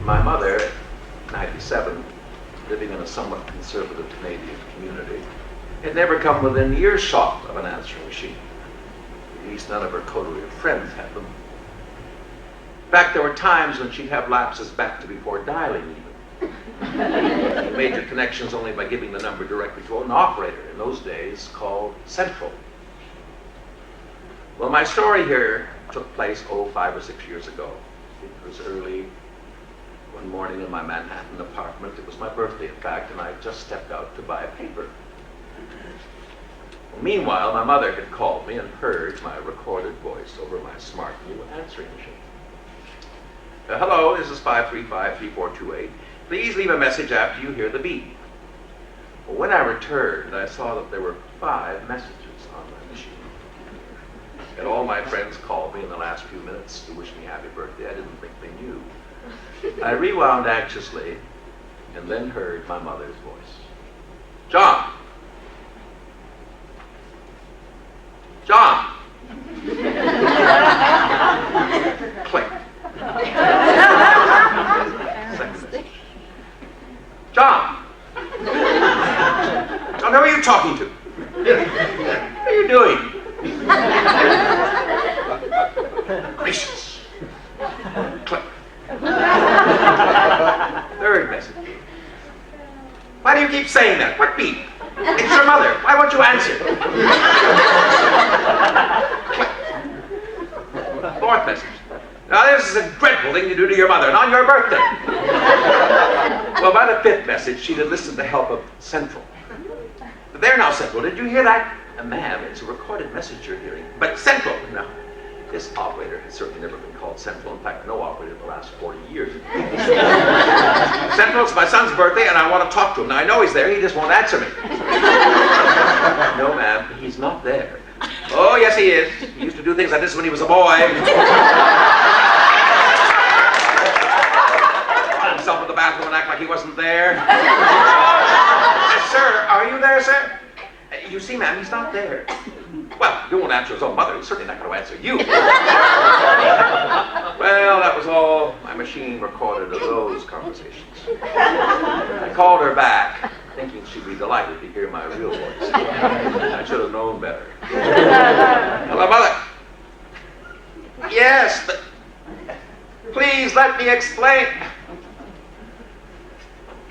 My mother, 97, living in a somewhat conservative Canadian community, had never come within earshot of an answering machine. At least none of her coterie of friends had them. In fact, there were times when she'd have lapses back to before dialing even. She made her connections only by giving the number directly to an operator, in those days called Central. Well, my story here took place, 5 or 6 years ago. It was early one morning in my Manhattan apartment. It was my birthday, in fact, and I had just stepped out to buy a paper. Well, meanwhile, my mother had called me and heard my recorded voice over my smart new answering machine. Hello, this is 535-3428. Please leave a message after you hear the beep. Well, when I returned, I saw that there were 5 messages on my machine. And all my friends called me in the last few minutes to wish me happy birthday. I didn't think they knew. I rewound anxiously and then heard my mother's voice. John! John! Click. Second message. John! John, who are you talking to? What are you doing? Gracious. Click. Third message. Why do you keep saying that? What beep? It's your mother. Why won't you answer? Click. Fourth message. Now this is a dreadful thing to do to your mother, and on your birthday. Well, by the 5th message, she'd enlisted the help of Central. There now, Central, did you hear that? Ma'am, it's a recorded message you're hearing. But Central, no. This operator has certainly never been called Central. In fact, no operator in the last 40 years. Central, it's my son's birthday, and I want to talk to him. Now, I know he's there, he just won't answer me. No, ma'am, he's not there. Oh, yes, he is. He used to do things like this when he was a boy. Lock himself in the bathroom and act like he wasn't there. Sir, are you there, sir? You see, ma'am, he's not there. Well, you won't answer his own mother. He's certainly not going to answer you. Well, that was all my machine recorded of those conversations. I called her back, thinking she'd be delighted to hear my real voice. I should have known better. Hello, Mother. Yes, but please let me explain.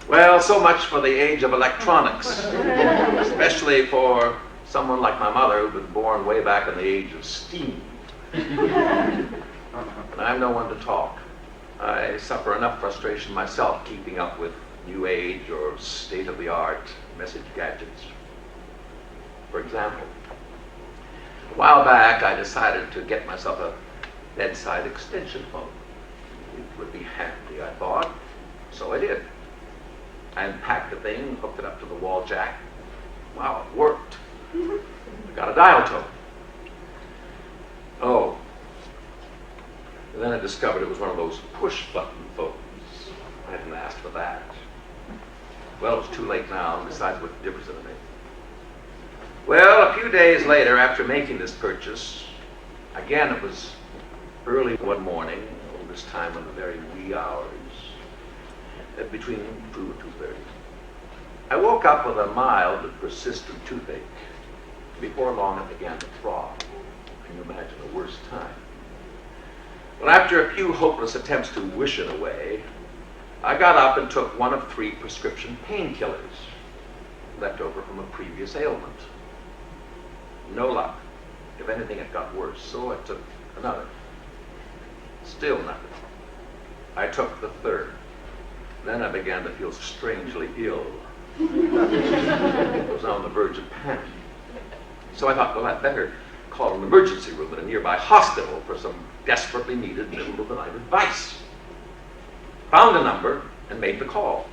Well, so much for the age of electronics, especially for someone like my mother who was born way back in the age of steam. And I'm no one to talk. I suffer enough frustration myself keeping up with new age or state-of-the-art message gadgets. For example, a while back I decided to get myself a bedside extension phone. It would be handy, I thought, so I did. I unpacked the thing, hooked it up to the wall jack. Wow, it worked. I got a dial tone. Oh. And then I discovered it was one of those push-button phones. I hadn't asked for that. Well, it was too late now, and besides, what difference did it make? Well, a few days later, after making this purchase, again, it was early one morning, this time in the very wee hours, between 2 and 2:30. I woke up with a mild but persistent toothache. Before long, it began to throb. Can you imagine a worse time? Well, after a few hopeless attempts to wish it away, I got up and took one of 3 prescription painkillers left over from a previous ailment. No luck. If anything, it got worse, so I took another. Still nothing. I took the 3rd. Then I began to feel strangely ill. I was on the verge of panic. So I thought, well, I'd better call an emergency room at a nearby hospital for some desperately needed middle-of-the-night advice. Found a number and made the call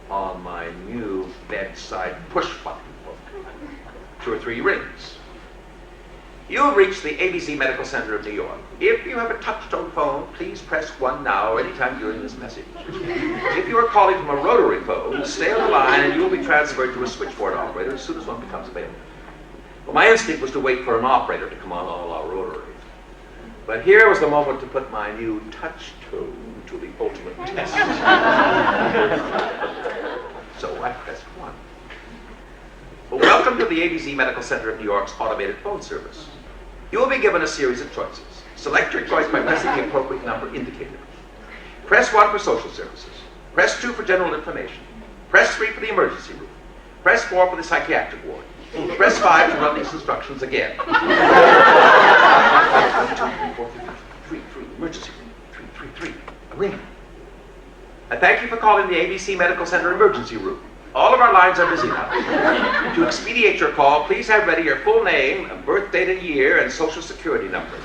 on my new bedside push-button phone. 2 or 3 rings. You have reached the ABC Medical Center of New York. If you have a touch-tone phone, please press 1 now or anytime during this message. If you are calling from a rotary phone, stay on the line and you will be transferred to a switchboard operator as soon as one becomes available. Well, my instinct was to wait for an operator to come on a la rotary. But here was the moment to put my new touch tone to the ultimate test. So I pressed 1. Well, welcome to the ABC Medical Center of New York's automated phone service. You will be given a series of choices. Select your choice by pressing the appropriate number indicated. Press 1 for social services. Press 2 for general information. Press 3 for the emergency room. Press 4 for the psychiatric ward. Press 5 to run these instructions again. 1, 2, 3, 4, 3, emergency room. 3. A ring. I thank you for calling the ABC Medical Center emergency room. All of our lines are busy now. To expedite your call, please have ready your full name, birth date and year, and social security number.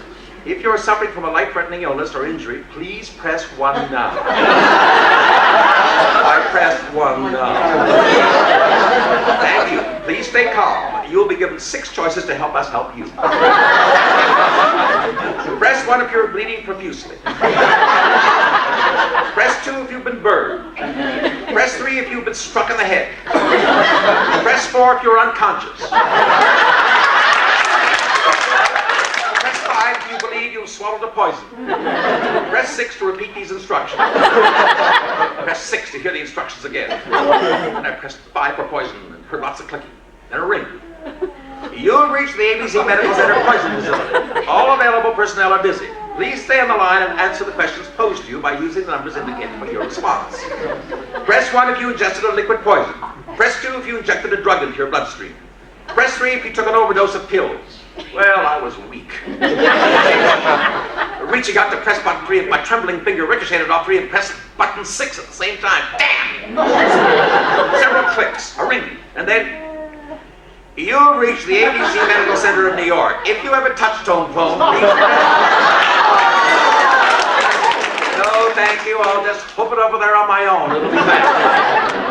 If you are suffering from a life-threatening illness or injury, please press 1 now. I pressed 1 now. Thank you. Please stay calm. You will be given 6 choices to help us help you. Press 1 if you're bleeding profusely. Press 2 if you've been burned. Press 3 if you've been struck in the head. Press 4 if you're unconscious. Press 5 if you believe you've swallowed a poison. Press 6 to repeat these instructions. Press 6 to hear the instructions again. And I pressed 5 for poison and heard lots of clicking. And a ring. You've reached the ABC Medical Center Poison Facility. All available personnel are busy. Please stay on the line and answer the questions posed to you by using the numbers indicated for your response. Press 1 if you ingested a liquid poison. Press 2 if you injected a drug into your bloodstream. Press 3 if you took an overdose of pills. Well, I was weak. Reaching out to press button 3, and my trembling finger ricocheted off 3 and pressed button 6 at the same time. Damn! Several clicks, a ring, and then you've reached the ABC Medical Center of New York. If you have a touch-tone phone, please No, thank you. I'll just hook it over there on my own. It'll be fine.